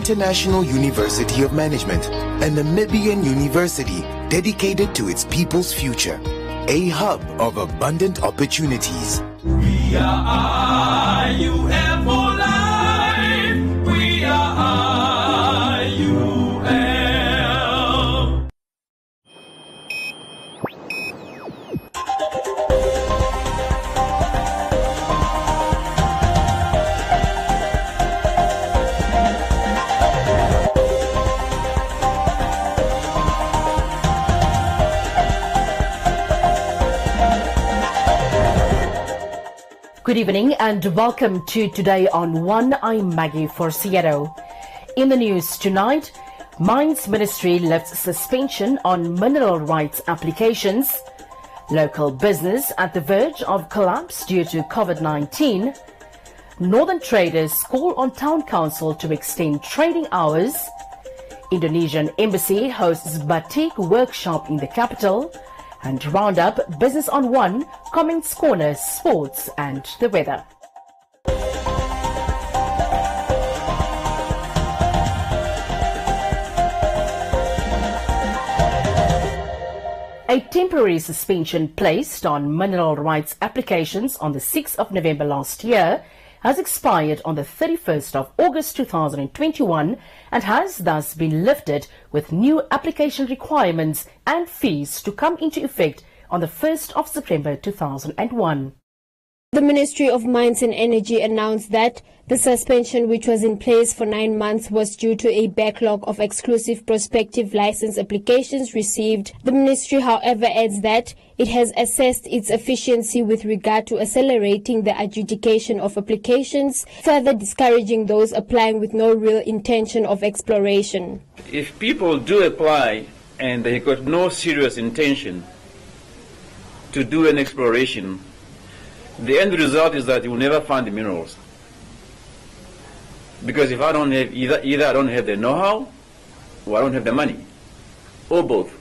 International University of Management, a Namibian university dedicated to its people's future, a hub of abundant opportunities. We are IUM for life. We are IUM. Good evening and welcome to Today on One. I'm Maggie Forciero. In the news tonight, Mines Ministry lifts suspension on mineral rights applications. Local business at the verge of collapse due to COVID-19. Northern traders call on Town Council to extend trading hours. Indonesian Embassy hosts batik workshop in the capital. And round up Business on One, comments corner, sports and the weather. A temporary suspension placed on mineral rights applications on the 6th of November last year has expired on the 31st of August 2021 and has thus been lifted with new application requirements and fees to come into effect on the 1st of September 2001. The Ministry of Mines and Energy announced that the suspension, which was in place for 9 months, was due to a backlog of exclusive prospective license applications received. The ministry, however, adds that it has assessed its efficiency with regard to accelerating the adjudication of applications, further discouraging those applying with no real intention of exploration. If people do apply and they got no serious intention to do an exploration, the end result is that you will never find the minerals. Because if I don't have, either I don't have the know-how, or I don't have the money, or both.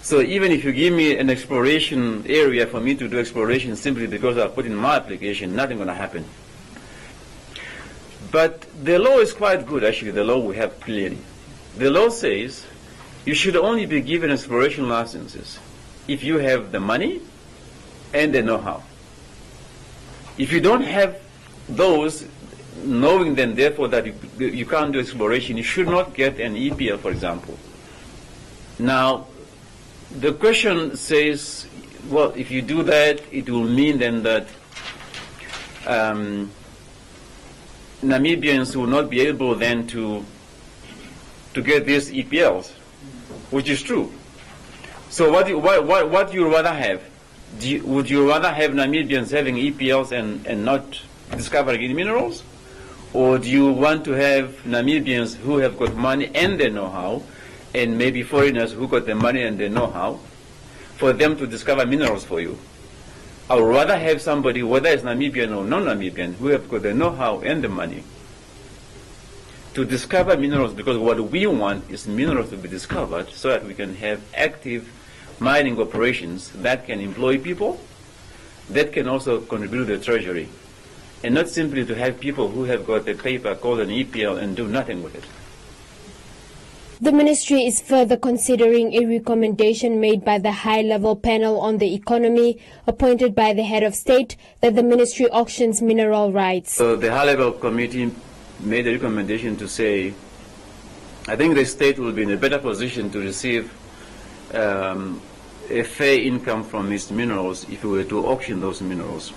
So even if you give me an exploration area for me to do exploration simply because I put in my application, nothing going to happen. But the law is quite good, actually, the law we have clearly. The law says you should only be given exploration licenses if you have the money and the know-how. If you don't have those, knowing then therefore that you can't do exploration, you should not get an EPL, for example. Now, the question says, well, if you do that, it will mean then that Namibians will not be able then to get these EPLs, which is true. So what do you rather have? Would you rather have Namibians having EPLs and not discovering any minerals? Or do you want to have Namibians who have got money and the know-how, and maybe foreigners who got the money and the know-how, for them to discover minerals for you? I would rather have somebody, whether it's Namibian or non-Namibian, who have got the know-how and the money to discover minerals, because what we want is minerals to be discovered so that we can have active mining operations that can employ people, that can also contribute to the treasury, and not simply to have people who have got a paper called an EPL and do nothing with it. The ministry is further considering a recommendation made by the high-level panel on the economy appointed by the head of state that the ministry auctions mineral rights. So the high-level committee made a recommendation to say, I think the state will be in a better position to receive a fair income from its minerals if we were to auction those minerals.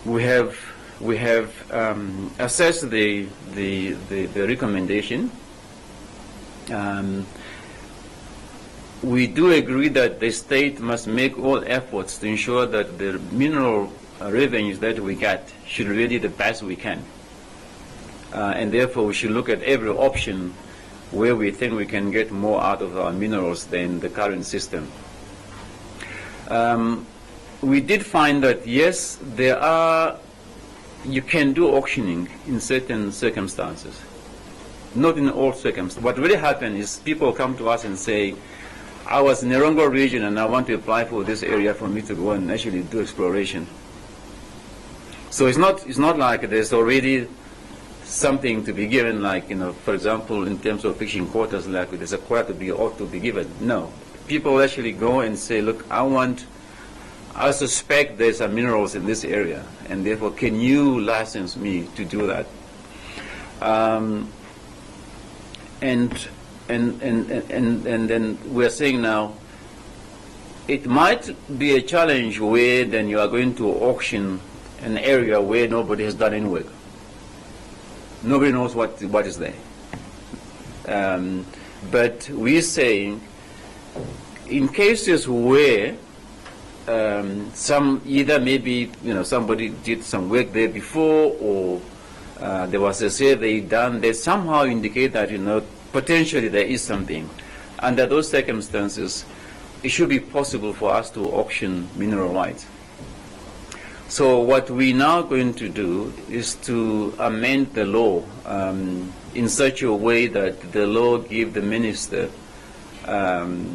We have assessed the recommendation. We do agree that the state must make all efforts to ensure that the mineral revenues that we get should be the best we can. And therefore we should look at every option where we think we can get more out of our minerals than the current system. We did find that yes, you can do auctioning in certain circumstances, not in all circumstances. What really happens is people come to us and say, I was in the Rongo region and I want to apply for this area for me to go and actually do exploration. So it's not like there's already something to be given, like, for example, in terms of fishing quotas, like there's a quota ought to be given. No. People actually go and say, look, I suspect there's some minerals in this area, and therefore can you license me to do that? And then we're saying now, it might be a challenge where then you are going to auction an area where nobody has done any work. Nobody knows what is there. But we're saying, in cases where either maybe somebody did some work there before, or there was a survey done, they somehow indicate that potentially there is something. Under those circumstances, it should be possible for us to auction mineral rights. So what we're now going to do is to amend the law in such a way that the law give the minister the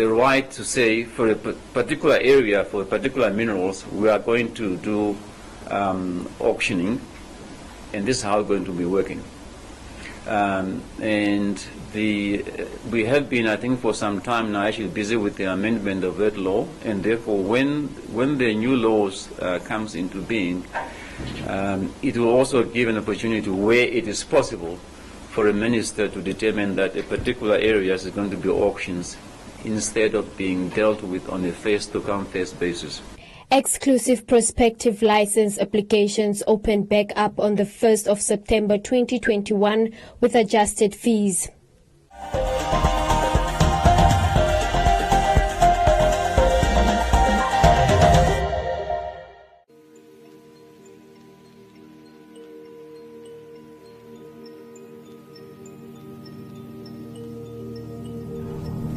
right to say, for a particular area, for particular minerals, we are going to do auctioning, and this is how it's going to be working. And we have been, I think, for some time now actually busy with the amendment of that law, and therefore when the new laws comes into being, it will also give an opportunity where it is possible for a minister to determine that a particular area is going to be auctions instead of being dealt with on a face-to-come-face basis. Exclusive prospective license applications opened back up on the 1st of September 2021 with adjusted fees.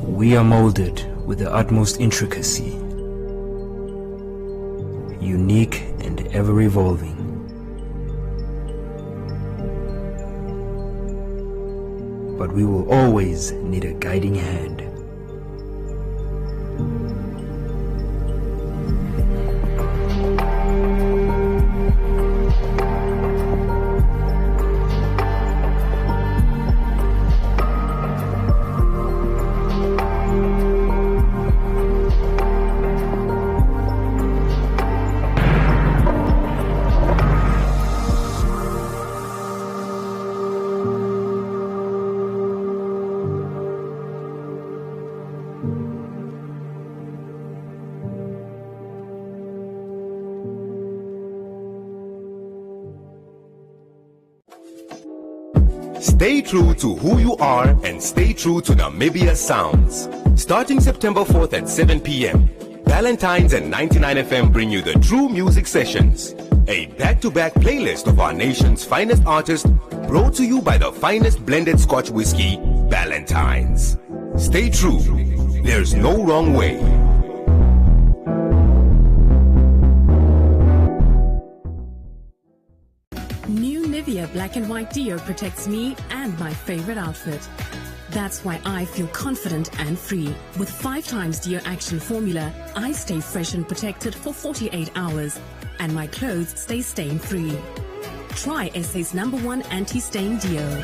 We are molded with the utmost intricacy, unique and ever-evolving. But we will always need a guiding hand. Stay true to who you are and stay true to Namibia Sounds. Starting September 4th at 7 p.m., Valentine's and 99 FM bring you the True Music Sessions, a back-to-back playlist of our nation's finest artists, brought to you by the finest blended Scotch whiskey, Valentine's. Stay true. There's no wrong way. Black and White Deo protects me and my favorite outfit. That's why I feel confident and free. With 5 times Deo Action formula, I stay fresh and protected for 48 hours, and my clothes stay stain-free. Try SA's #1 anti-stain Deo.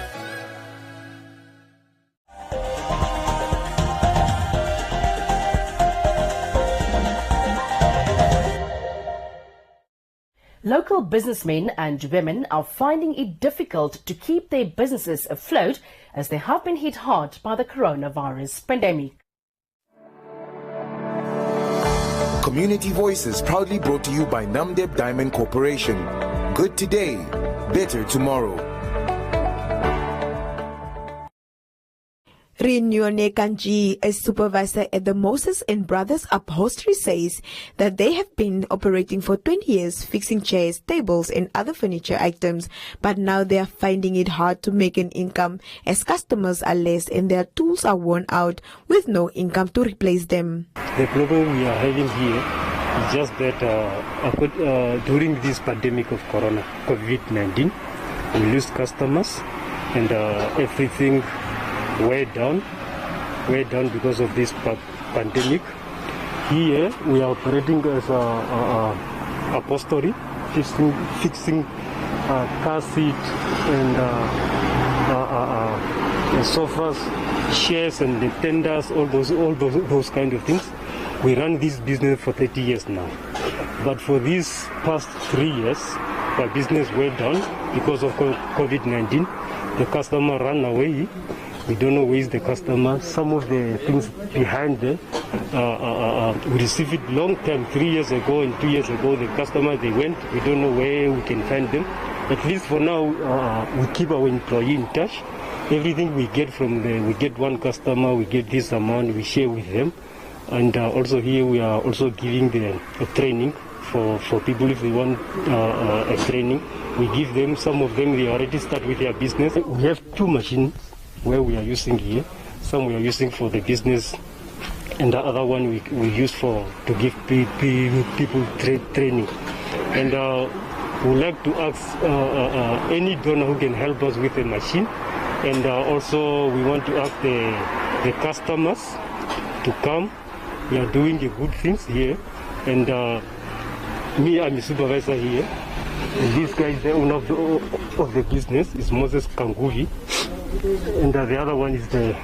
Local businessmen and women are finding it difficult to keep their businesses afloat as they have been hit hard by the coronavirus pandemic. Community Voices proudly brought to you by Namdeb Diamond Corporation. Good today, better tomorrow. Rinyone Kanji, a supervisor at the Moses and Brothers Upholstery, says that they have been operating for 20 years fixing chairs, tables and other furniture items, but now they are finding it hard to make an income as customers are less and their tools are worn out with no income to replace them. The problem we are having here is just that during this pandemic of COVID-19, we lost customers and everything way down because of this pandemic. Here we are operating as upholstery, fixing car seat and sofas, chairs and the tenders, all those kind of things. We run this business for 30 years now. But for these past 3 years, the business went down because of COVID-19. The customer ran away. We don't know where is the customer. Some of the things behind there, we received it long time, 3 years ago and 2 years ago. The customer, they went. We don't know where we can find them. At least for now, we keep our employee in touch. Everything we get from them, we get one customer, we get this amount, we share with them. And also here we are also giving them a training for people if they want a training. We give them, some of them they already start with their business. We have 2 machines where we are using here. Some we are using for the business and the other one we use to give people training. And we would like to ask any donor who can help us with a machine. And also we want to ask the customers to come. We are doing the good things here. And me, I'm the supervisor here. And this guy is the owner of the business, is Moses Kanguvi. And the other one is the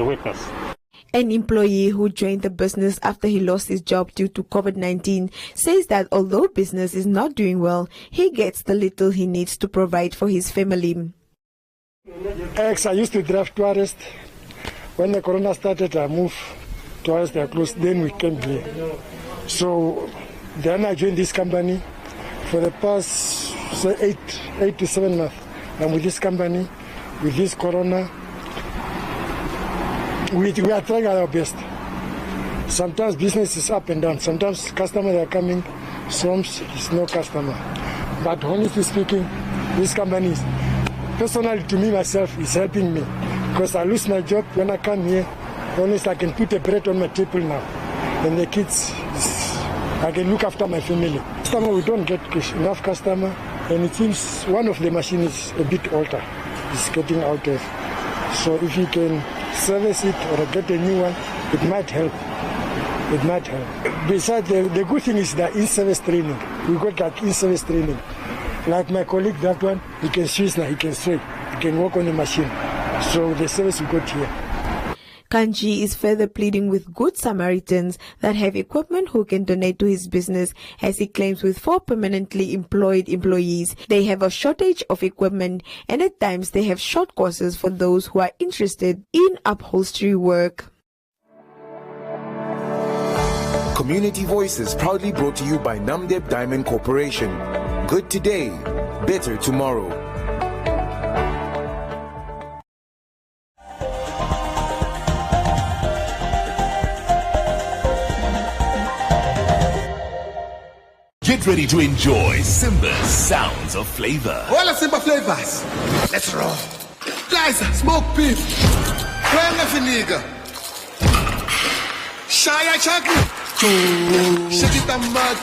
workers. An employee who joined the business after he lost his job due to COVID-19 says that although business is not doing well, he gets the little he needs to provide for his family. I used to drive tourists. When the corona started, I moved towards the close, then we came here. So then I joined this company. For the past 8 to 7 months, I'm with this company. With this corona, we are trying our best. Sometimes business is up and down. Sometimes customers are coming, sometimes it's no customer. But honestly speaking, this company is, personally to me myself, is helping me. Because I lose my job when I come here. Honestly, I can put a bread on my table now. And the kids, I can look after my family. We don't get enough customer. And it seems one of the machines is a bit older. It's getting out of. So if you can service it or get a new one, it might help. It might help. Besides, the good thing is the in-service training. We got that in-service training. Like my colleague, that one, he can switch now, he can straight, he can work on the machine. So the service we got here. Kanji is further pleading with good Samaritans that have equipment who can donate to his business, as he claims with 4 permanently employed employees, they have a shortage of equipment, and at times they have short courses for those who are interested in upholstery work. Community Voices proudly brought to you by Namdeb Diamond Corporation. Good today, better tomorrow. Get ready to enjoy Simba's sounds of flavor. All the Simba flavors. Let's roll. Liza, smoke beef. Kwanga finiga. Shaya chocolate. Shake it and mud.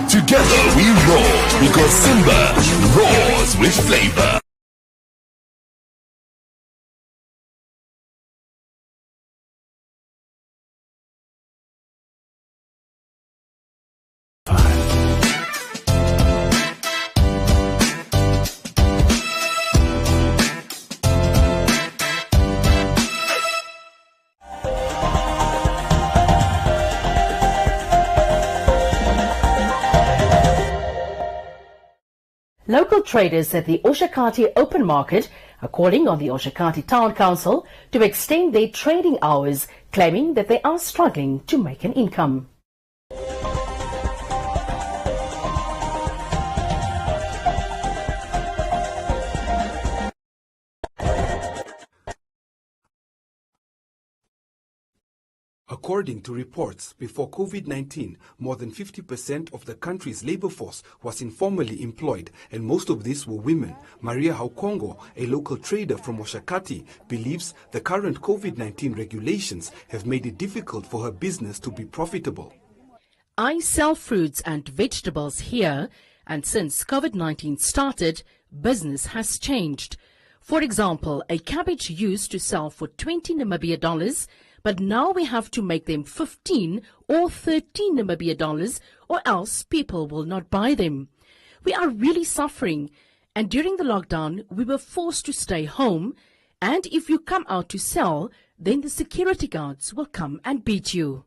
Together we roar because Simba roars with flavor. Local traders at the Oshakati Open Market are calling on the Oshakati Town Council to extend their trading hours, claiming that they are struggling to make an income. According to reports, before COVID-19, more than 50% of the country's labor force was informally employed, and most of these were women. Maria Haukongo, a local trader from Oshakati, believes the current COVID-19 regulations have made it difficult for her business to be profitable. I sell fruits and vegetables here, and since COVID-19 started, business has changed. For example, a cabbage used to sell for 20 Namibia dollars, but now we have to make them 15 or 13 Namibia dollars, or else people will not buy them. We are really suffering, and during the lockdown, we were forced to stay home, and if you come out to sell, then the security guards will come and beat you.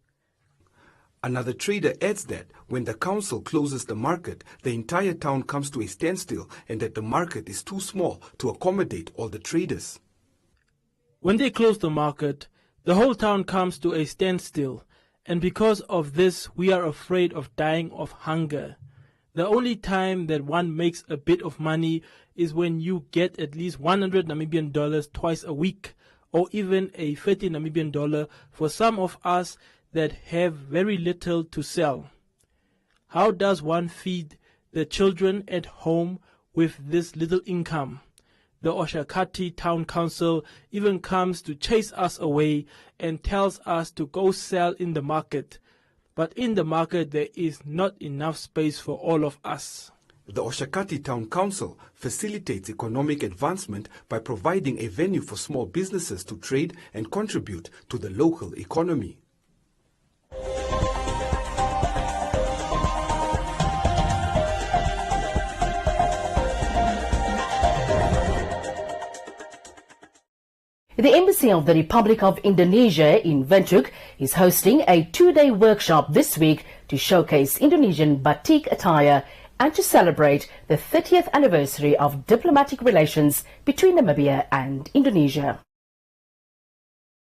Another trader adds that when the council closes the market, the entire town comes to a standstill and that the market is too small to accommodate all the traders. When they close the market, the whole town comes to a standstill, and because of this, we are afraid of dying of hunger. The only time that one makes a bit of money is when you get at least 100 Namibian dollars twice a week, or even a 30 Namibian dollar for some of us that have very little to sell. How does one feed the children at home with this little income? The Oshakati Town Council even comes to chase us away and tells us to go sell in the market. But in the market there is not enough space for all of us. The Oshakati Town Council facilitates economic advancement by providing a venue for small businesses to trade and contribute to the local economy. The Embassy of the Republic of Indonesia in Windhoek is hosting a 2-day workshop this week to showcase Indonesian batik attire and to celebrate the 30th anniversary of diplomatic relations between Namibia and Indonesia.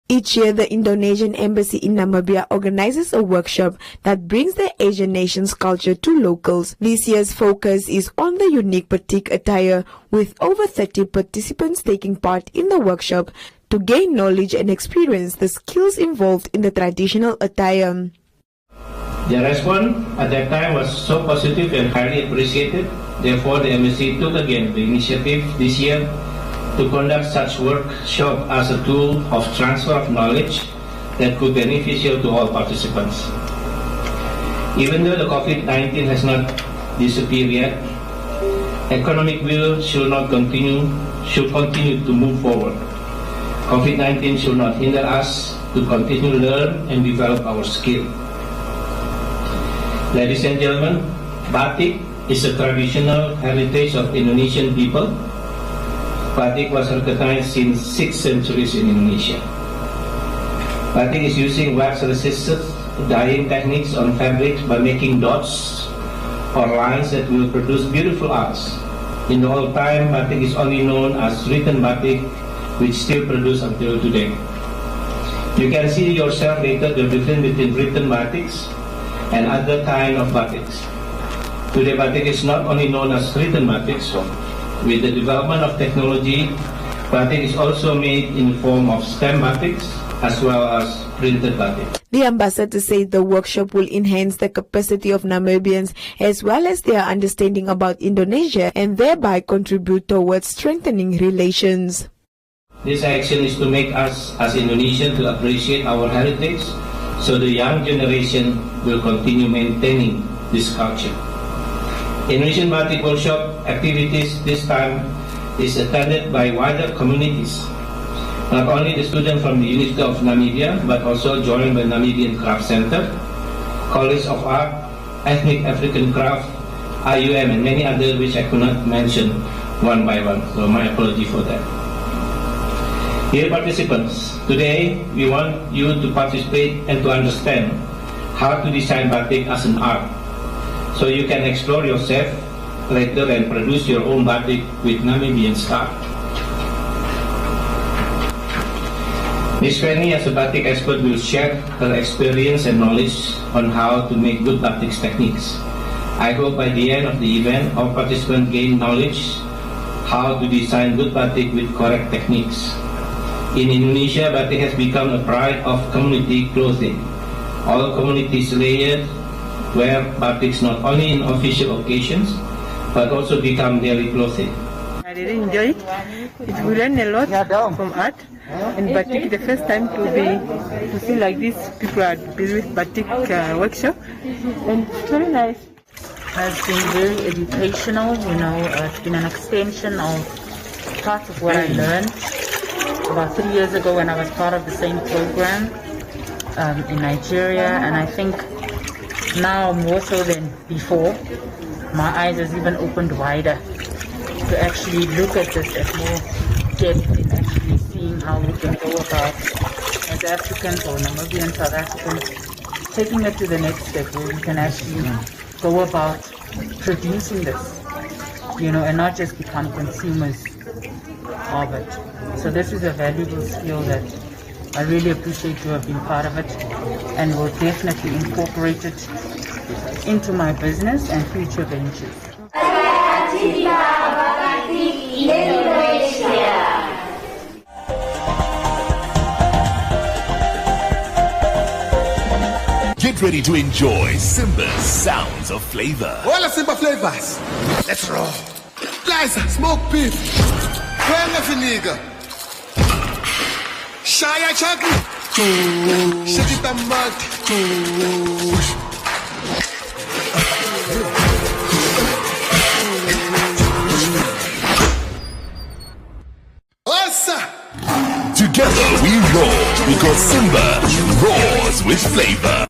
Each year, the Indonesian Embassy in Namibia organizes a workshop that brings the Asian nation's culture to locals. This year's focus is on the unique batik attire, with over 30 participants taking part in the workshop to gain knowledge and experience the skills involved in the traditional attire. The response at that time was so positive and highly appreciated. Therefore, the embassy took again the initiative this year to conduct such workshop as a tool of transfer of knowledge that could be beneficial to all participants. Even though the COVID-19 has not disappeared yet, economic will should continue to move forward. COVID-19 should not hinder us to continue to learn and develop our skill. Ladies and gentlemen, batik is a traditional heritage of Indonesian people. Batik was recognized since 6 centuries in Indonesia. Batik is using wax-resistant dyeing techniques on fabric by making dots or lines that will produce beautiful arts. In the old time, batik is only known as written batik, which still produce until today. You can see yourself later the difference between written batiks and other kind of batiks. Today, batik is not only known as written batiks. With the development of technology, batik is also made in the form of stamp batiks as well as printed batik. The ambassador said the workshop will enhance the capacity of Namibians as well as their understanding about Indonesia and thereby contribute towards strengthening relations. This action is to make us as Indonesians to appreciate our heritage so the young generation will continue maintaining this culture. Indonesian Batik Workshop activities this time is attended by wider communities. Not only the students from the University of Namibia, but also joined by Namibian Craft Center, College of Art, Ethnic African Craft, IUM, and many others which I could not mention one by one, so my apology for that. Dear participants, today we want you to participate and to understand how to design batik as an art, so you can explore yourself later and produce your own batik with Namibian style. Ms. Fanny, as a batik expert, will share her experience and knowledge on how to make good batik techniques. I hope by the end of the event, all participants gain knowledge how to design good batik with correct techniques. In Indonesia, batik has become a pride of community clothing. All communities wear batiks not only in official occasions, but also become daily clothing. I really enjoy it. We learn a lot from art, and batik is the first time to see like this. People are busy with batik workshop, and it's very nice. has been very educational. It's been an extension of part of what I learned about 3 years ago when I was part of the same program in Nigeria. And I think now more so than before, my eyes has even opened wider to actually look at this at more depth and actually seeing how we can go about as Africans or Namibian South Africans, taking it to the next step where we can actually go about producing this, and not just become consumers of it. So this is a valuable skill that I really appreciate to have been part of it, and will definitely incorporate it into my business and future ventures. Get ready to enjoy Simba's sounds of flavor. All the Simba flavors. Let's roll. Liza, smoke beef. Kwanga finiga. Shaya chaki. Shakita mat. Together we roar because Simba roars with flavor.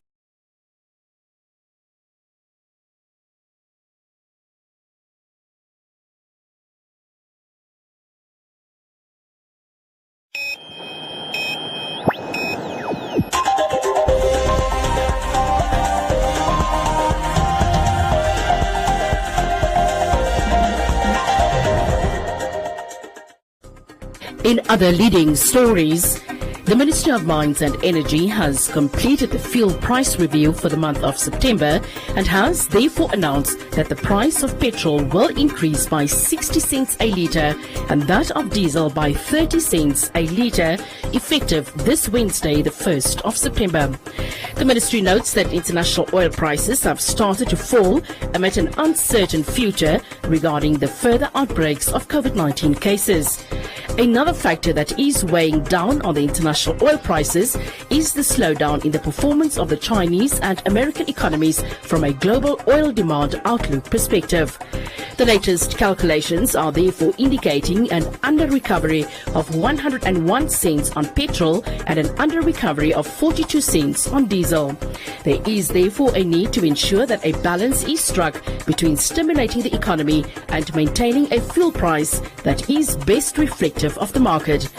In other leading stories, the Ministry of Mines and Energy has completed the fuel price review for the month of September and has therefore announced that the price of petrol will increase by 60 cents a litre and that of diesel by 30 cents a litre, effective this Wednesday, the 1st of September. The ministry notes that international oil prices have started to fall amid an uncertain future regarding the further outbreaks of COVID-19 cases. Another factor that is weighing down on the international oil prices is the slowdown in the performance of the Chinese and American economies from a global oil demand outlook perspective. The latest calculations are therefore indicating an under-recovery of 101 cents on petrol and an under-recovery of 42 cents on diesel. There is therefore a need to ensure that a balance is struck between stimulating the economy and maintaining a fuel price that is best reflective of the market.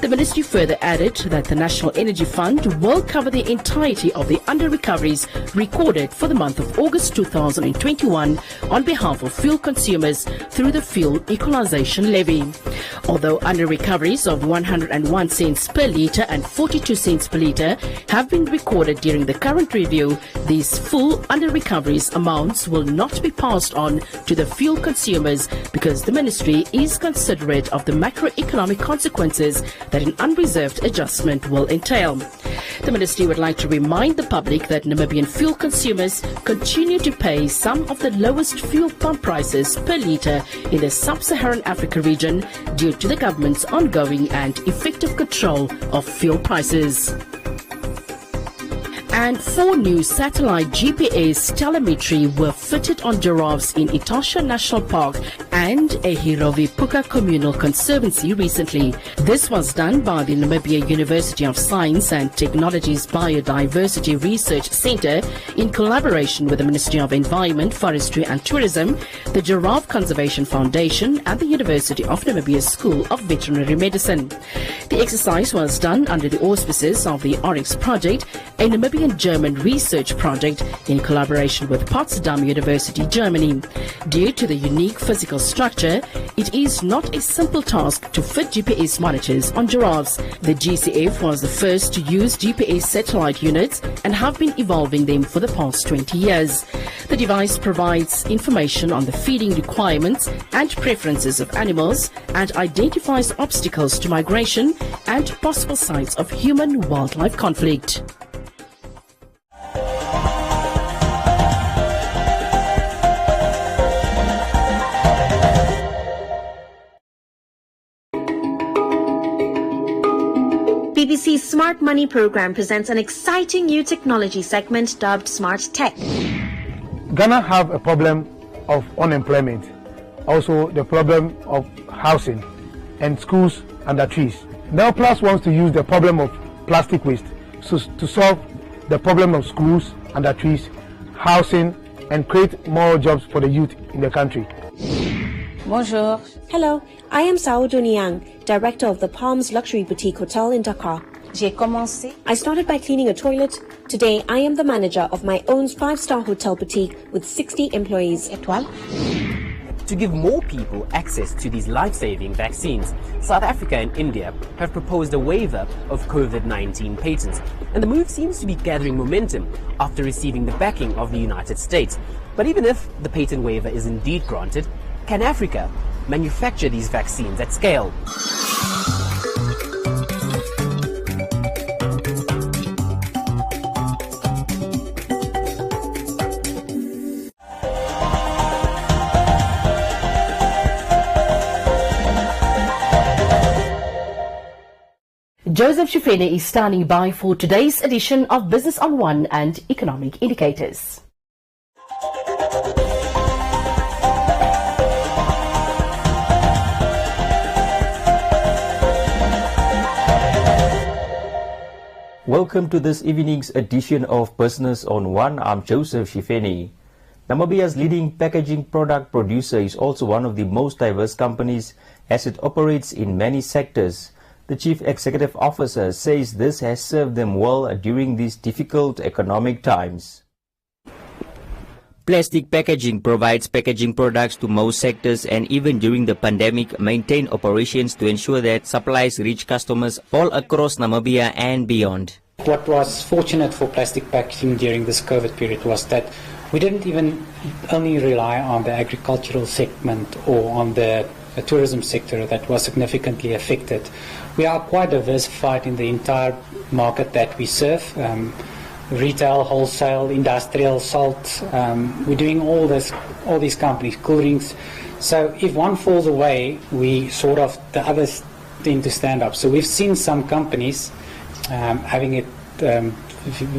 The ministry further added that the National Energy Fund will cover the entirety of the under-recoveries recorded for the month of August 2021 on behalf of fuel consumers through the fuel equalization levy. Although under-recoveries of 101 cents per litre and 42 cents per litre have been recorded during the current review, these full under-recoveries amounts will not be passed on to the fuel consumers because the ministry is considerate of the macroeconomic consequences that an unreserved adjustment will entail. The ministry would like to remind the public that Namibian fuel consumers continue to pay some of the lowest fuel pump prices per litre in the sub-Saharan Africa region due to the government's ongoing and effective control of fuel prices. And 4 new satellite GPS telemetry were fitted on giraffes in Etosha National Park and a Hirovi-Puka Communal Conservancy recently. This was done by the Namibia University of Science and Technology's Biodiversity Research Centre in collaboration with the Ministry of Environment, Forestry and Tourism, the Giraffe Conservation Foundation and the University of Namibia School of Veterinary Medicine. The exercise was done under the auspices of the Oryx Project, a Namibian-German research project in collaboration with Potsdam University, Germany. Due to the unique physical structure, it is not a simple task to fit GPS monitors on giraffes. The GCF was the first to use GPS satellite units and have been evolving them for the past 20 years. The device provides information on the feeding requirements and preferences of animals and identifies obstacles to migration and possible sites of human-wildlife conflict. BBC's Smart Money program presents an exciting new technology segment dubbed Smart Tech. Ghana have a problem of unemployment, also the problem of housing and schools under trees. Now Plus wants to use the problem of plastic waste to solve the problem of schools under trees, housing, and create more jobs for the youth in the country. Bonjour. Hello, I am Sao Duniang, director of the Palms Luxury Boutique Hotel in Dakar. I started by cleaning a toilet. Today, I am the manager of my own 5-star hotel boutique with 60 employees. To give more people access to these life-saving vaccines, South Africa and India have proposed a waiver of COVID-19 patents. And the move seems to be gathering momentum after receiving the backing of the United States. But even if the patent waiver is indeed granted, can Africa manufacture these vaccines at scale? Joseph Shifene is standing by for today's edition of Business on One and Economic Indicators. Welcome to this evening's edition of Business on One. I'm Joseph Shifene. Namibia's leading packaging product producer is also one of the most diverse companies as it operates in many sectors. The Chief Executive Officer says this has served them well during these difficult economic times. Plastic packaging provides packaging products to most sectors and even during the pandemic maintain operations to ensure that supplies reach customers all across Namibia and beyond. What was fortunate for plastic packaging during this COVID period was that we didn't even only rely on the agricultural segment or on the tourism sector that was significantly affected. We are quite diversified in the entire market that we serve. Retail, wholesale, industrial, salt. We're doing all these companies, cool drinks. So if one falls away, the others tend to stand up. So we've seen some companies having it,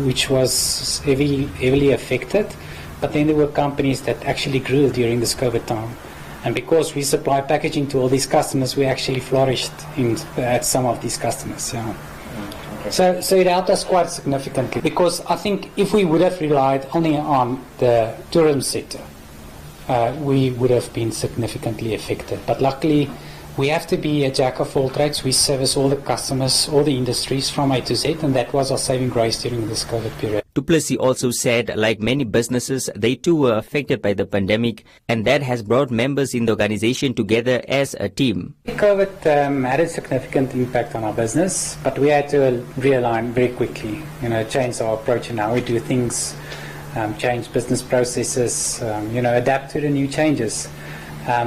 which was heavily affected, but then there were companies that actually grew during this COVID time. And because we supply packaging to all these customers, we actually flourished at some of these customers. Yeah. So it helped us quite significantly, because I think if we would have relied only on the tourism sector, we would have been significantly affected. But luckily, we have to be a jack of all trades. We service all the customers, all the industries from A to Z, and that was our saving grace during this COVID period. Du Plessis also said, like many businesses, they too were affected by the pandemic, and that has brought members in the organization together as a team. COVID had a significant impact on our business, but we had to realign very quickly, change our approach and how we do things, change business processes, adapt to the new changes.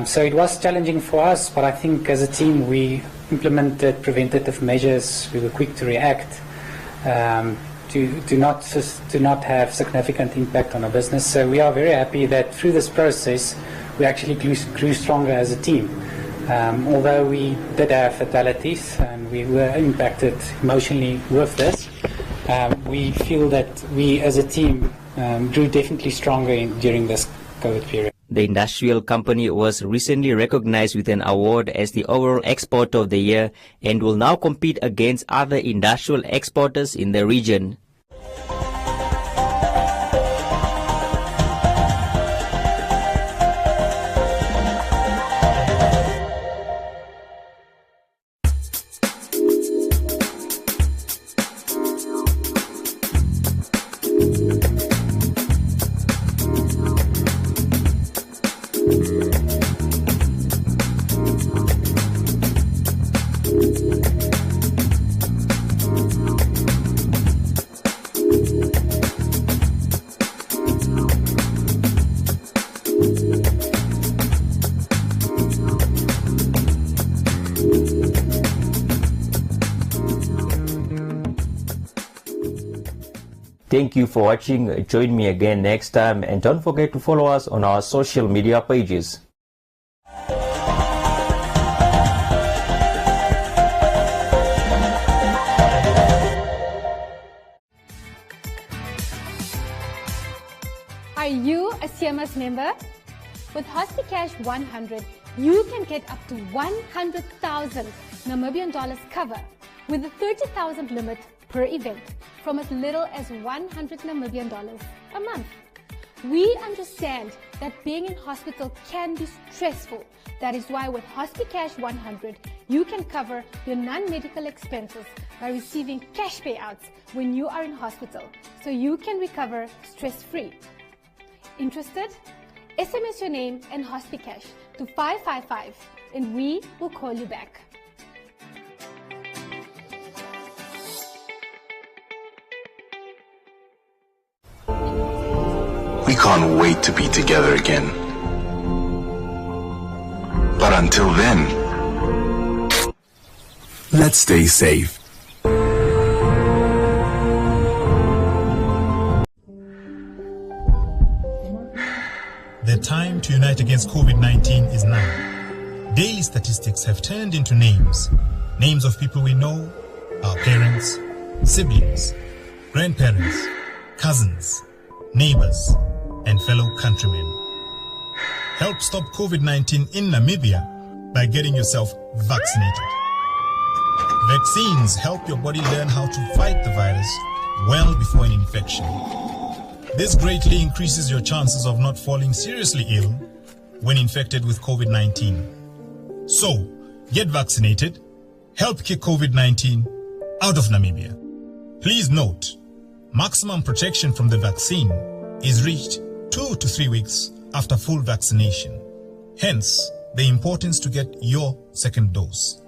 So it was challenging for us, but I think as a team we implemented preventative measures. We were quick to react to not have significant impact on our business. So we are very happy that through this process we actually grew stronger as a team. Although we did have fatalities and we were impacted emotionally with this, we feel that we as a team grew definitely stronger during this COVID period. The industrial company was recently recognized with an award as the overall exporter of the year and will now compete against other industrial exporters in the region. Thank you for watching. Join me again next time, and don't forget to follow us on our social media pages. Are you a CMS member? With HospiCash 100, you can get up to 100,000 Namibian dollars cover with a 30,000 limit per event from as little as 100 Namibian dollars a month. We understand that being in hospital can be stressful. That is why with HospiCash 100, you can cover your non-medical expenses by receiving cash payouts when you are in hospital, so you can recover stress-free. Interested? SMS your name and HospiCash to 555 and we will call you back. We can't wait to be together again. But until then, let's stay safe. The time to unite against COVID-19 is now. Daily statistics have turned into names. Names of people we know, our parents, siblings, grandparents, cousins, neighbors, and fellow countrymen. Help stop COVID-19 in Namibia by getting yourself vaccinated. Vaccines help your body learn how to fight the virus well before an infection. This greatly increases your chances of not falling seriously ill when infected with COVID-19. So, get vaccinated, help kick COVID-19 out of Namibia. Please note, maximum protection from the vaccine is reached 2 to 3 weeks after full vaccination. Hence, the importance to get your second dose.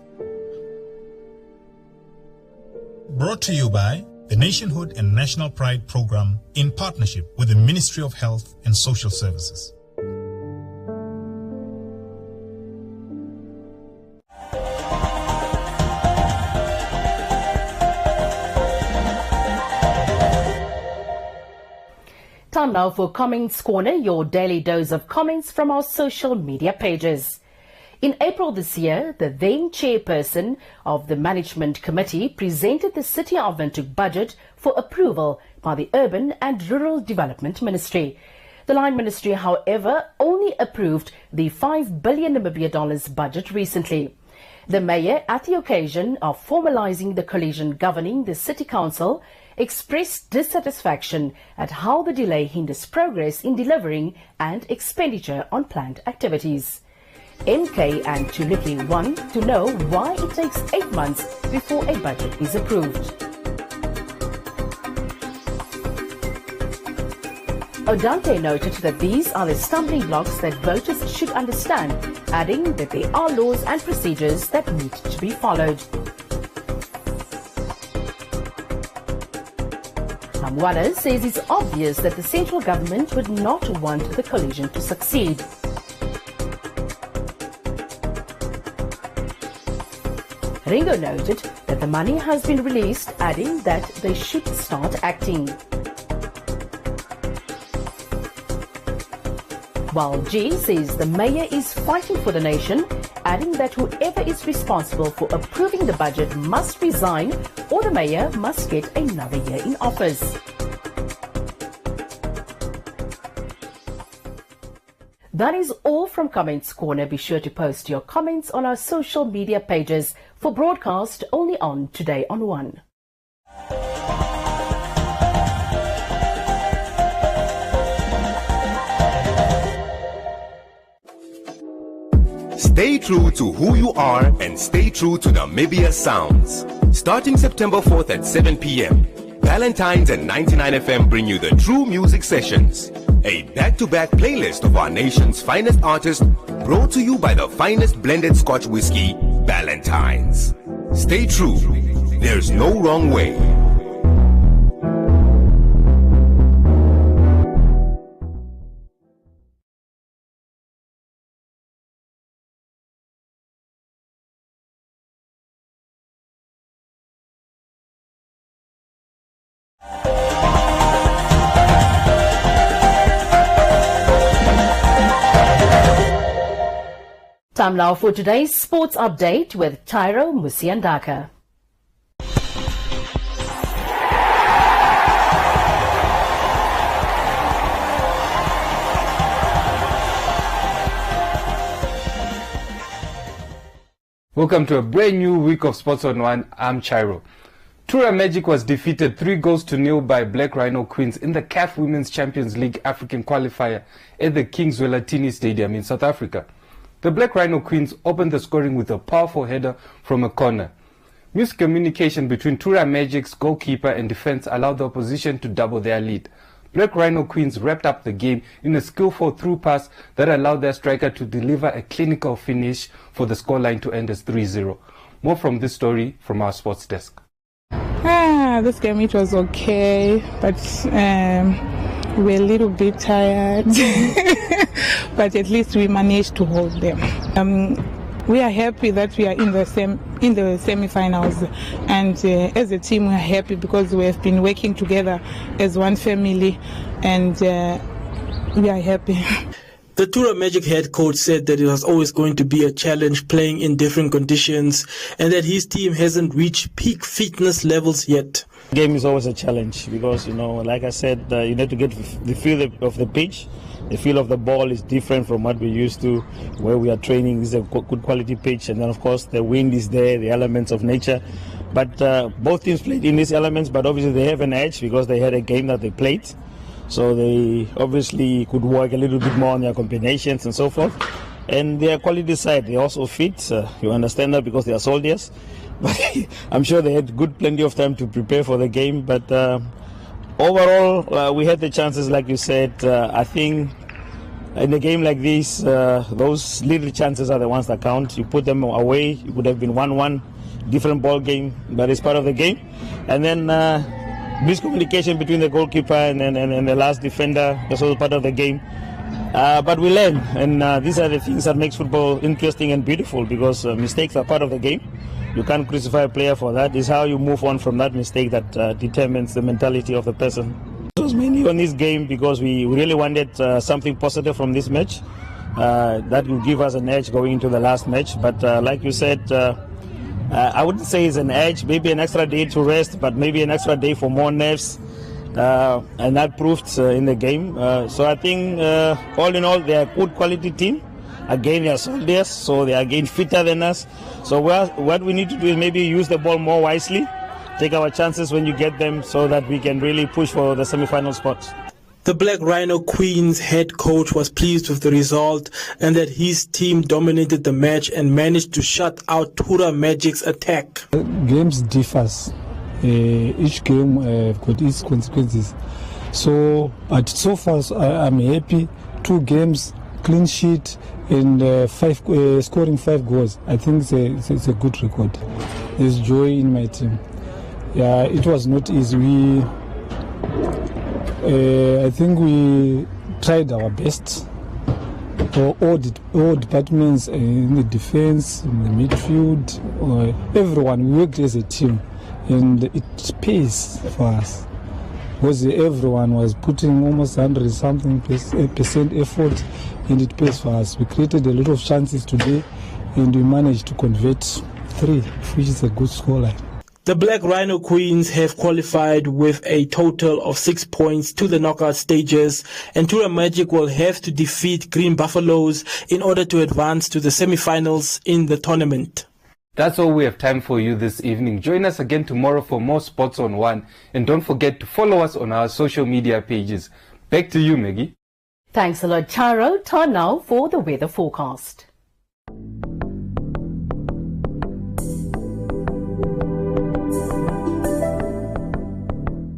Brought to you by the Nationhood and National Pride Program in partnership with the Ministry of Health and Social Services. Time now for Comments Corner, your daily dose of comments from our social media pages. In April this year, the then chairperson of the Management Committee presented the City of Windhoek budget for approval by the Urban and Rural Development Ministry. The Line Ministry, however, only approved the $5 billion Namibia budget recently. The mayor, at the occasion of formalizing the coalition governing the City Council, expressed dissatisfaction at how the delay hinders progress in delivering and expenditure on planned activities. MK and Tuliki want to know why it takes 8 months before a budget is approved. Odante noted that these are the stumbling blocks that voters should understand, adding that there are laws and procedures that need to be followed. Namwala says it's obvious that the central government would not want the coalition to succeed. Ringo noted that the money has been released, adding that they should start acting. While G says the mayor is fighting for the nation, adding that whoever is responsible for approving the budget must resign or the mayor must get another year in office. That is all from Comments Corner. Be sure to post your comments on our social media pages for broadcast only on Today on One. Stay true to who you are and stay true to Namibia Sounds. Starting September 4th at 7 p.m., Valentine's and 99 FM bring you the True Music Sessions, a back-to-back playlist of our nation's finest artists brought to you by the finest blended Scotch whiskey, Valentine's. Stay true. There's no wrong way. Time now for today's sports update with Tyro Musiandaka. Welcome to a brand new week of Sports on One. I'm Chairo. Tura Magic was defeated 3-0 by Black Rhino Queens in the CAF Women's Champions League African qualifier at the King's Wellatini Stadium in South Africa. The Black Rhino Queens opened the scoring with a powerful header from a corner. Miscommunication between Tura Magic's goalkeeper and defense allowed the opposition to double their lead. Black Rhino Queens wrapped up the game in a skillful through pass that allowed their striker to deliver a clinical finish for the scoreline to end as 3-0. More from this story from our sports desk. This game, it was okay, but we're a little bit tired. But at least we managed to hold them. We are happy that we are in the semi-finals, and as a team we are happy because we have been working together as one family, and we are happy. The Tura Magic head coach said that it was always going to be a challenge playing in different conditions and that his team hasn't reached peak fitness levels yet. Game is always a challenge because, like I said, you need to get the feel of the pitch. The feel of the ball is different from what we're used to, where we are training. This is a good quality pitch, and then of course the wind is there, the elements of nature. But both teams played in these elements, but obviously they have an edge because they had a game that they played. So they obviously could work a little bit more on their combinations and so forth. And their quality side, they also fit. You understand that because they are soldiers. But I'm sure they had plenty of time to prepare for the game. But overall, we had the chances, like you said. I think in a game like this, those little chances are the ones that count. You put them away, it would have been 1-1, different ball game, but it's part of the game. And then miscommunication between the goalkeeper and the last defender, that's also part of the game. But we learn, and these are the things that makes football interesting and beautiful, because mistakes are part of the game. You can't crucify a player for that. It's how you move on from that mistake that determines the mentality of the person. It was mainly on this game because we really wanted something positive from this match. That will give us an edge going into the last match. But like you said, I wouldn't say it's an edge, maybe an extra day to rest, but maybe an extra day for more nerves. And that proved in the game. So I think all in all, they are a good quality team. Again, they are soldiers, so they are again fitter than us. So what we need to do is maybe use the ball more wisely, take our chances when you get them, so that we can really push for the semi-final spots. The Black Rhino Queens head coach was pleased with the result and that his team dominated the match and managed to shut out Tura Magic's attack. Games differs. Each game got its consequences. So far I'm happy. 2 games, clean sheet, and scoring 5 goals. I think it's a good record. There's joy in my team. Yeah, it was not easy. I think we tried our best. All departments in the defense, in the midfield, everyone, we worked as a team, and it pays for us because everyone was putting almost 100% effort, and it pays for us. We created a lot of chances today, and we managed to convert 3, which is a good scoreline. The Black Rhino Queens have qualified with a total of 6 points to the knockout stages, and Tura Magic will have to defeat Green Buffaloes in order to advance to the semi-finals in the tournament. That's all we have time for you this evening. Join us again tomorrow for more Sports on One, and don't forget to follow us on our social media pages. Back to you, Maggie. Thanks a lot, Charo. Time now for the weather forecast.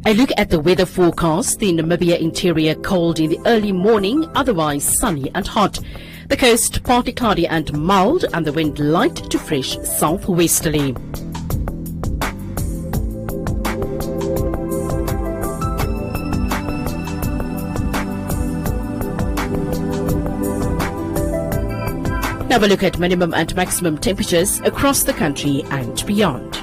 A look at the weather forecast. The Namibia interior cold in the early morning, otherwise sunny and hot. The coast partly cloudy and mild, and the wind light to fresh southwesterly. Now a look at minimum and maximum temperatures across the country and beyond.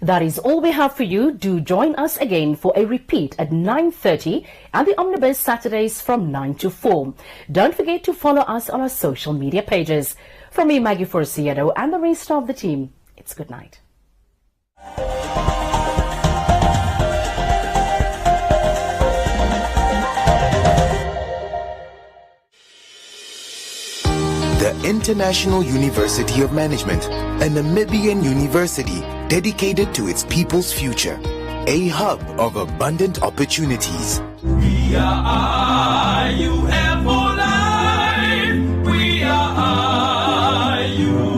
That is all we have for you. Do join us again for a repeat at 9:30 and the Omnibus Saturdays from 9 to 4. Don't forget to follow us on our social media pages. From me, Maggie Forciedo, and the rest of the team, it's good night. The International University of Management, a Namibian university dedicated to its people's future, a hub of abundant opportunities. We are IUL for life. We are IUL.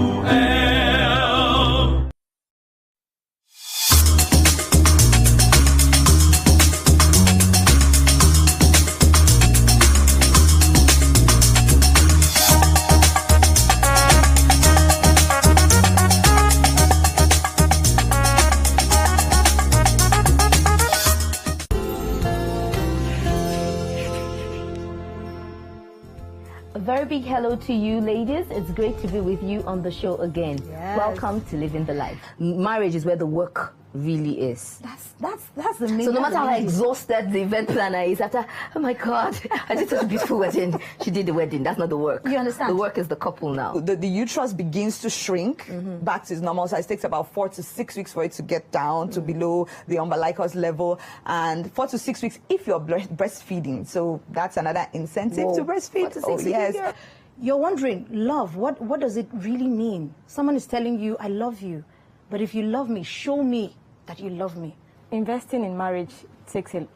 Very big hello to you, ladies. It's great to be with you on the show again. Yes. Welcome to Living the Life. Marriage is where the work really is. That's the main. So no matter how exhausted the event planner is, after, oh my God, I did such a beautiful wedding. She did the wedding. That's not the work. You understand? The work is the couple now. The uterus begins to shrink back to its normal size. It takes about 4 to 6 weeks for it to get down to below the umbilicus level, and 4 to 6 weeks if you're breastfeeding. So that's another incentive to breastfeed. 4 to 6 Oh, weeks, yes. girl. You're wondering, love, what does it really mean? Someone is telling you, I love you, but if you love me, show me that you love me. Investing in marriage takes a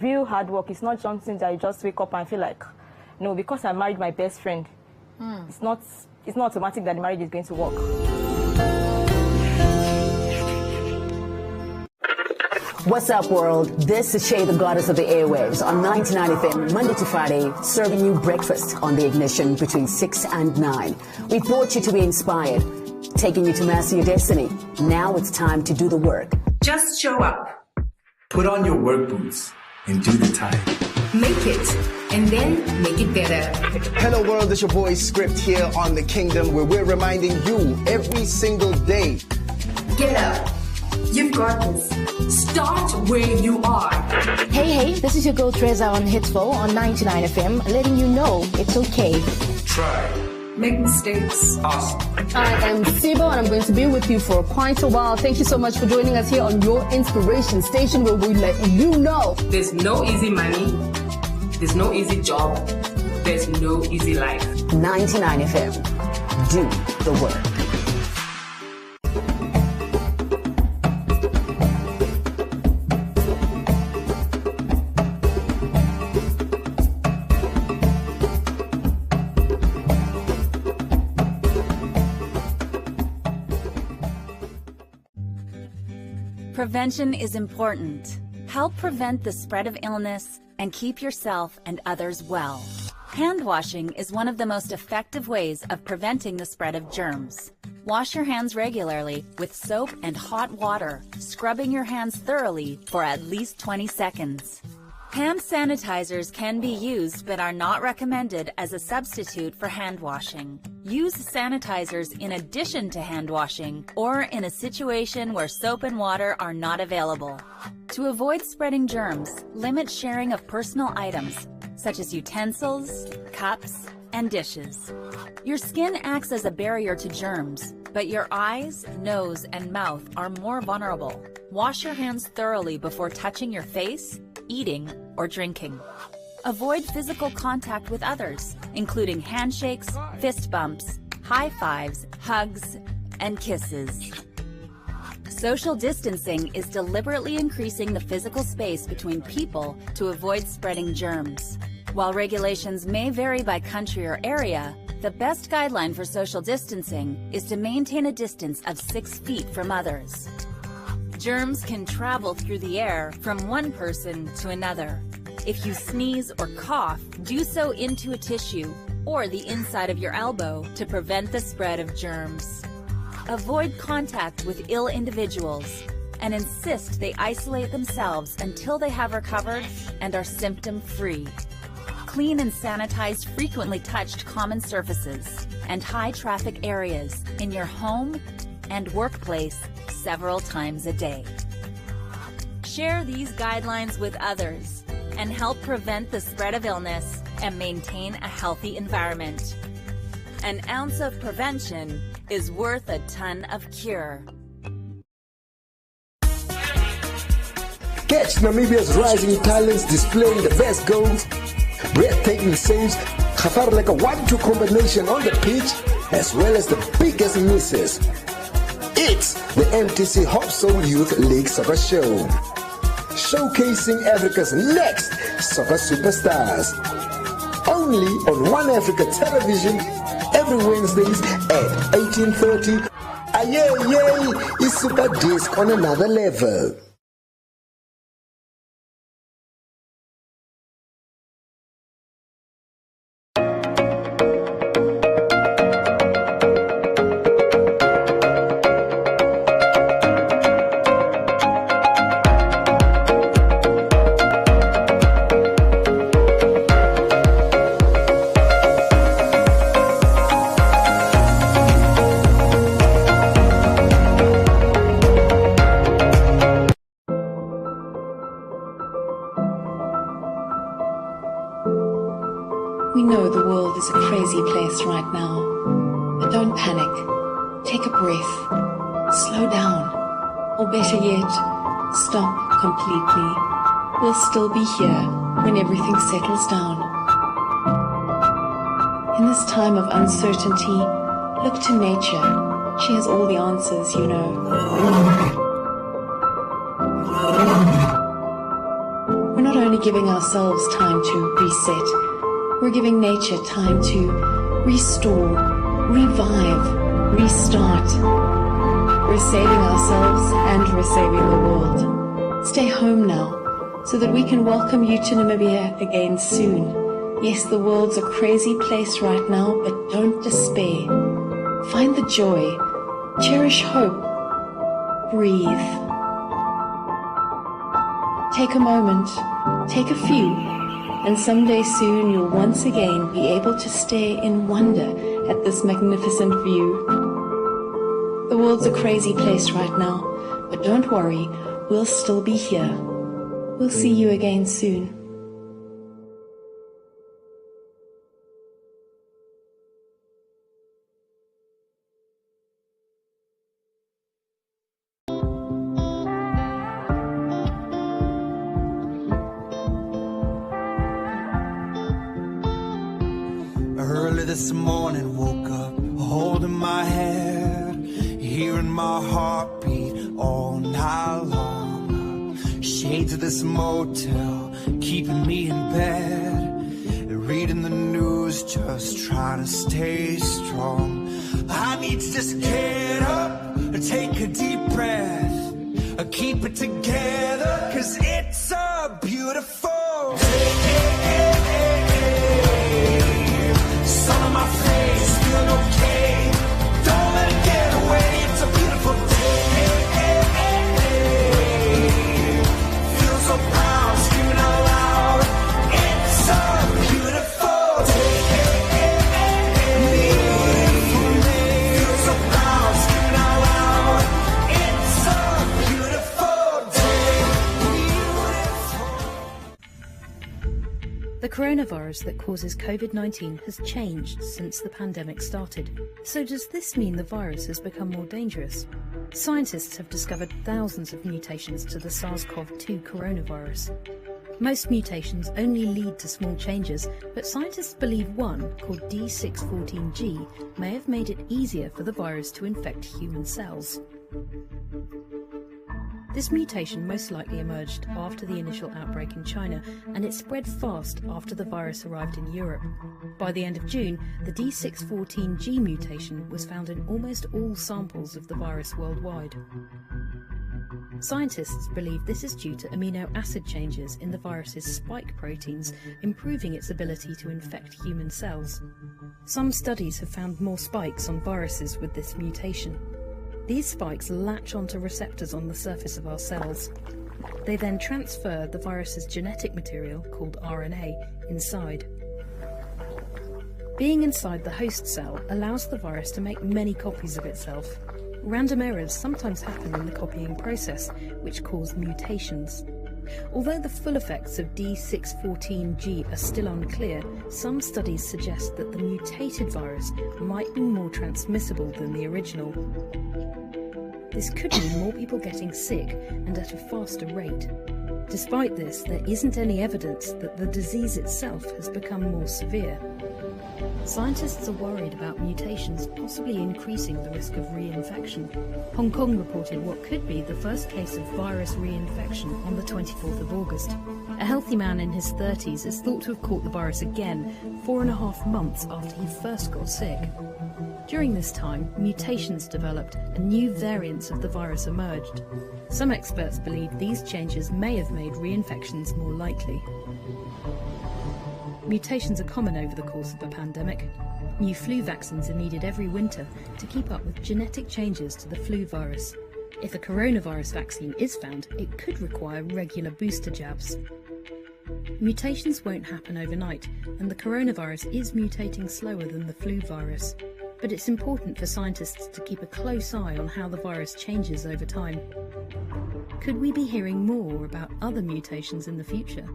real hard work. It's not something that you just wake up and feel like, no, because I married my best friend, it's not automatic that the marriage is going to work. What's up, world? This is Shay, the goddess of the airwaves, on 99 FM, Monday to Friday, serving you breakfast on the ignition between 6 and 9. We brought you to be inspired, taking you to master your destiny. Now it's time to do the work. Just show up. Put on your work boots and do the time. Make it, and then make it better. Hello, world. It's your boy Script here on The Kingdom, where we're reminding you every single day. Get up. You've got this. Start where you are. Hey, this is your girl Treza on Hitsville on 99 FM, letting you know it's okay. Try. Make mistakes. Awesome. I am Sibo, and I'm going to be with you for quite a while. Thank you so much for joining us here on your inspiration station, where we let you know there's no easy money, there's no easy job, there's no easy life. 99 FM. Do the work. Prevention is important. Help prevent the spread of illness and keep yourself and others well. Hand washing is one of the most effective ways of preventing the spread of germs. Wash your hands regularly with soap and hot water, scrubbing your hands thoroughly for at least 20 seconds. Hand sanitizers can be used but are not recommended as a substitute for hand washing. Use sanitizers in addition to hand washing or in a situation where soap and water are not available. To avoid spreading germs, limit sharing of personal items such as utensils, cups, and dishes. Your skin acts as a barrier to germs, but your eyes, nose, and mouth are more vulnerable. Wash your hands thoroughly before touching your face, eating, or drinking. Avoid physical contact with others, including handshakes, fist bumps, high fives, hugs, and kisses. Social distancing is deliberately increasing the physical space between people to avoid spreading germs. While regulations may vary by country or area, the best guideline for social distancing is to maintain a distance of 6 feet from others. Germs can travel through the air from one person to another. If you sneeze or cough, do so into a tissue or the inside of your elbow to prevent the spread of germs. Avoid contact with ill individuals and insist they isolate themselves until they have recovered and are symptom-free. Clean and sanitize frequently touched common surfaces and high-traffic areas in your home and workplace several times a day. Share these guidelines with others and help prevent the spread of illness and maintain a healthy environment. An ounce of prevention is worth a ton of cure. Catch Namibia's rising talents displaying the best goals, breathtaking saves, like a 1-2 combination on the pitch, as well as the biggest misses. It's the MTC Hop Soul Youth League Soccer Show, showcasing Africa's next soccer superstars. Only on One Africa Television, every Wednesdays at 18:30. Aye, it's Super Disc on another level. We know the world is a crazy place right now, but don't panic. Take a breath, slow down, or better yet, stop completely. We'll still be here when everything settles down. In this time of uncertainty, look to nature. She has all the answers, you know. We're not only giving ourselves time to reset, we're giving nature time to restore, revive, restart. We're saving ourselves and we're saving the world. Stay home now so that we can welcome you to Namibia again soon. Yes, the world's a crazy place right now, but don't despair. Find the joy, cherish hope, breathe. Take a moment, take a few, and someday soon you'll once again be able to stare in wonder at this magnificent view. The world's a crazy place right now, but don't worry, we'll still be here. We'll see you again soon. Early this morning, woke up holding my head, hearing my heartbeat all night long. Shades of this motel keeping me in bed, reading the news, just trying to stay strong. I need to just get up, take a deep breath, keep it together, 'cause it's a beautiful day. Sun on my face, feeling okay. Don't let it get away. It's a beautiful day. Feel so proud, screaming out loud. It's a beautiful day. Feel so proud, screaming out loud. It's a beautiful day. The coronavirus that causes COVID-19 has changed since the pandemic started. So does this mean the virus has become more dangerous? Scientists have discovered thousands of mutations to the SARS-CoV-2 coronavirus. Most mutations only lead to small changes, but scientists believe one, called D614G, may have made it easier for the virus to infect human cells. This mutation most likely emerged after the initial outbreak in China, and it spread fast after the virus arrived in Europe. By the end of June, the D614G mutation was found in almost all samples of the virus worldwide. Scientists believe this is due to amino acid changes in the virus's spike proteins, improving its ability to infect human cells. Some studies have found more spikes on viruses with this mutation. These spikes latch onto receptors on the surface of our cells. They then transfer the virus's genetic material, called RNA, inside. Being inside the host cell allows the virus to make many copies of itself. random errors sometimes happen in the copying process, which cause mutations. Although the full effects of D614G are still unclear, some studies suggest that the mutated virus might be more transmissible than the original. This could mean more people getting sick and at a faster rate. Despite this, there isn't any evidence that the disease itself has become more severe. Scientists are worried about mutations possibly increasing the risk of reinfection. Hong Kong reported what could be the first case of virus reinfection on the 24th of August. A healthy man in his 30s is thought to have caught the virus again 4.5 months after he first got sick. During this time, mutations developed and new variants of the virus emerged. Some experts believe these changes may have made reinfections more likely. Mutations are common over the course of a pandemic. New flu vaccines are needed every winter to keep up with genetic changes to the flu virus. If a coronavirus vaccine is found, it could require regular booster jabs. Mutations won't happen overnight, and the coronavirus is mutating slower than the flu virus. But it's important for scientists to keep a close eye on how the virus changes over time. Could we be hearing more about other mutations in the future?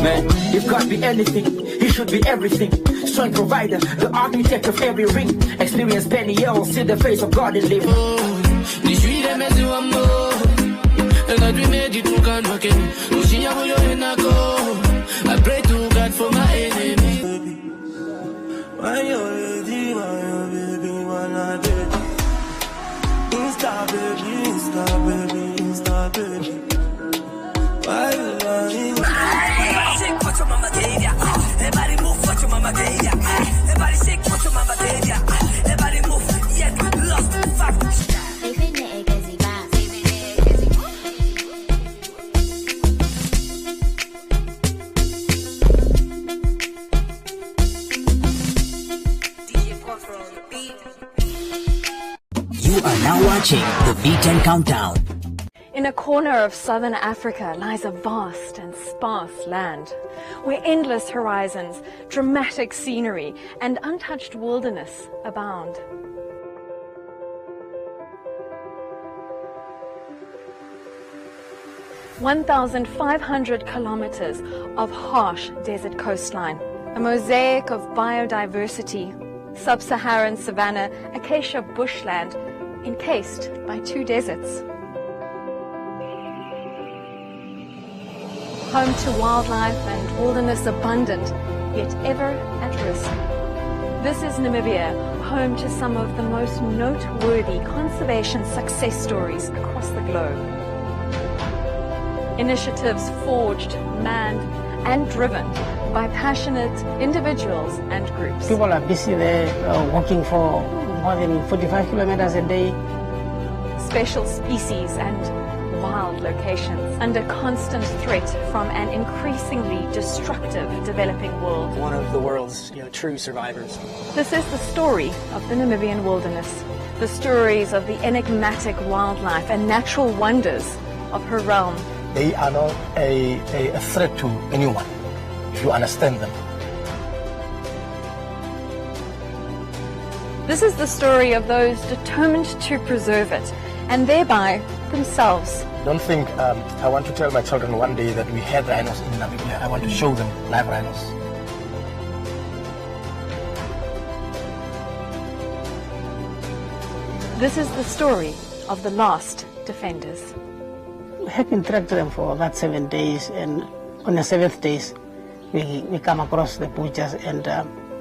Man, you can't be anything, you should be everything. Strong provider, the architect of every ring. Experience penny yellow, see the face of God in living. I pray to God for my enemy. Why you ready, baby, wanna date? Insta baby, Insta baby. Why you lying? Shake what your mama gave ya. Everybody move what your mama gave ya. Everybody shake what your mama gave ya. Everybody move, yet lost fact. You are now watching the V10 Countdown. In a corner of southern Africa lies a vast and sparse land, where endless horizons, dramatic scenery, and untouched wilderness abound. (1,500 kilometers of harsh desert coastline, a mosaic of biodiversity, sub-Saharan savanna, acacia bushland, encased by 2 deserts. Home to wildlife and wilderness abundant, yet ever at risk. This is Namibia, home to some of the most noteworthy conservation success stories across the globe. Initiatives forged, manned, and driven by passionate individuals and groups. People are busy there walking for more than 45 kilometers a day. Special species and wild locations under constant threat from an increasingly destructive developing world. One of the world's true survivors. This is the story of the Namibian wilderness, the stories of the enigmatic wildlife and natural wonders of her realm. They are not a threat to anyone, if you understand them. This is the story of those determined to preserve it, and thereby themselves. Don't think I want to tell my children one day that we had rhinos in Namibia. I want to show them live rhinos. This is the story of the last defenders. We have been tracked them for about 7 days, and on the 7th day, we come across the butchers, and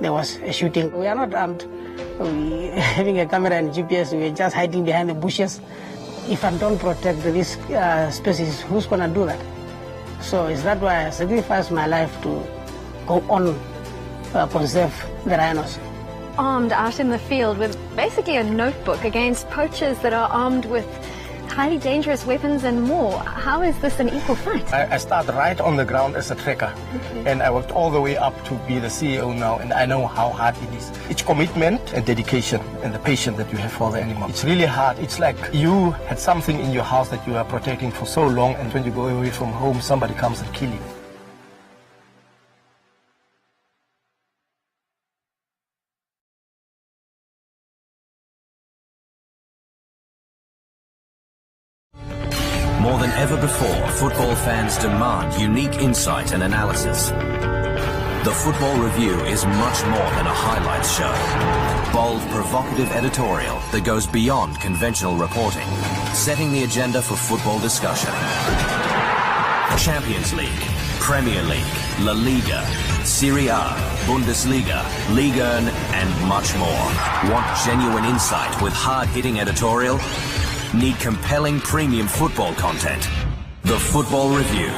there was a shooting. We are not armed. We having a camera and GPS, we are just hiding behind the bushes. If I don't protect this species, who's going to do that? So is that why I sacrificed my life to go on conserve the rhinos. Armed out in the field with basically a notebook against poachers that are armed with highly dangerous weapons and more. How is this an equal fight? I started right on the ground as a tracker, and I worked all the way up to be the CEO now, and I know how hard it is. It's commitment and dedication and the patience that you have for the animal. It's really hard. It's like you had something in your house that you are protecting for so long, and when you go away from home, somebody comes and kills you. More than ever before, football fans demand unique insight and analysis. The Football Review is much more than a highlights show. Bold, provocative editorial that goes beyond conventional reporting, setting the agenda for football discussion. Champions League, Premier League, La Liga, Serie A, Bundesliga, Liga 1, and much more. Want genuine insight with hard-hitting editorial? Need compelling premium football content? The Football Review.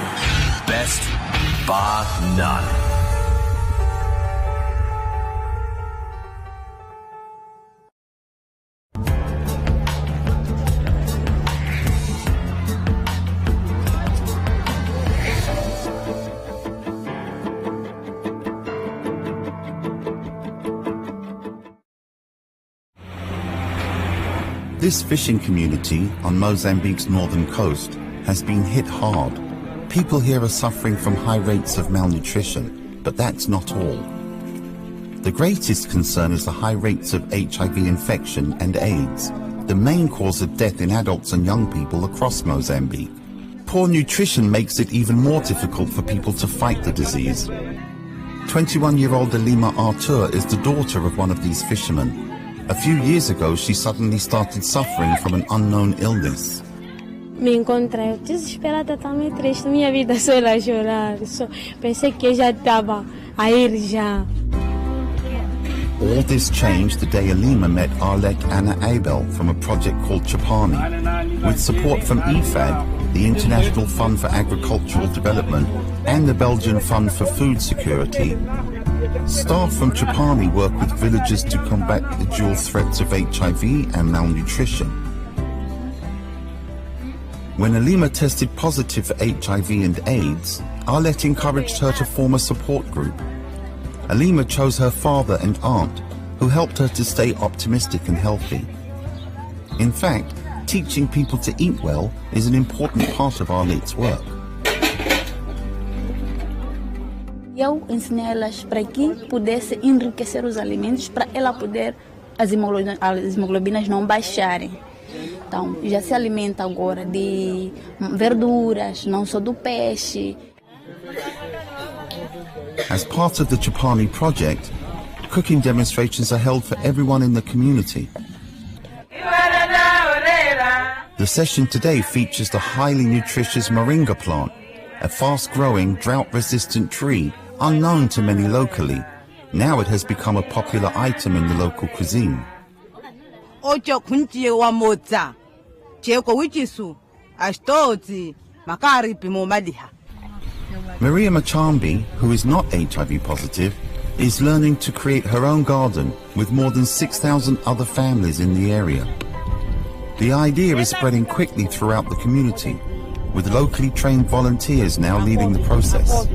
Best, bar none. This fishing community on Mozambique's northern coast has been hit hard. People here are suffering from high rates of malnutrition, but that's not all. The greatest concern is the high rates of HIV infection and AIDS, the main cause of death in adults and young people across Mozambique. Poor nutrition makes it even more difficult for people to fight the disease. 21-year-old Elima Artur is the daughter of one of these fishermen. A few years ago, she suddenly started suffering from an unknown illness. Me encontrei desesperada, também triste, minha vida só era chorar. Pensei que já estava a ir já. All this changed the day Elima met Arlek Anna Abel from a project called Chapani. With support from IFAD, the International Fund for Agricultural Development, and the Belgian Fund for Food Security, staff from Chapani work with villagers to combat the dual threats of HIV and malnutrition. When Elima tested positive for HIV and AIDS, Arlette encouraged her to form a support group. Elima chose her father and aunt, who helped her to stay optimistic and healthy. In fact, teaching people to eat well is an important part of Arlette's work. Eu ensinei elas para que pudesse enriquecer os alimentos para ela poder as hemoglobinas não baixarem. Então, já se alimenta agora de verduras, não só do peixe. As part of the Chapani project, cooking demonstrations are held for everyone in the community. The session today features the highly nutritious moringa plant, a fast-growing, drought-resistant tree unknown to many locally. Now it has become a popular item in the local cuisine. Maria Machambi, who is not HIV positive, is learning to create her own garden with more than 6,000 other families in the area. The idea is spreading quickly throughout the community, with locally trained volunteers now leading the process.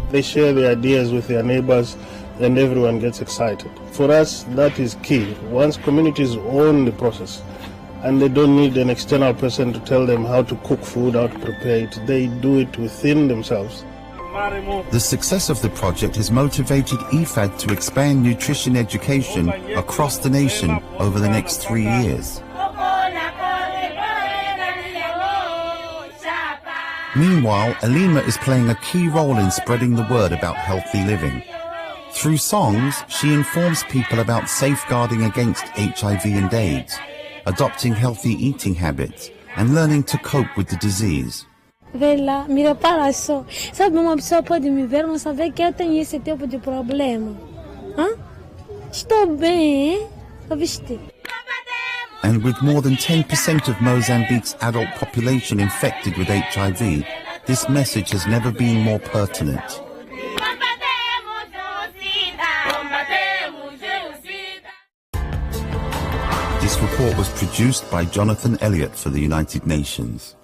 They share their ideas with their neighbors and everyone gets excited. For us, that is key. Once communities own the process and they don't need an external person to tell them how to cook food, how to prepare it, they do it within themselves. The success of the project has motivated IFAD to expand nutrition education across the nation over the next 3 years. Meanwhile, Elima is playing a key role in spreading the word about healthy living. Through songs, she informs people about safeguarding against HIV and AIDS, adopting healthy eating habits, and learning to cope with the disease. Vê lá, me repara só. Sabe, uma pessoa pode me ver, mas saber que eu tenho esse tipo de problema. Hã? Estou bem, hein? Ouviste? And with more than 10% of Mozambique's adult population infected with HIV, this message has never been more pertinent. This report was produced by Jonathan Elliott for the United Nations.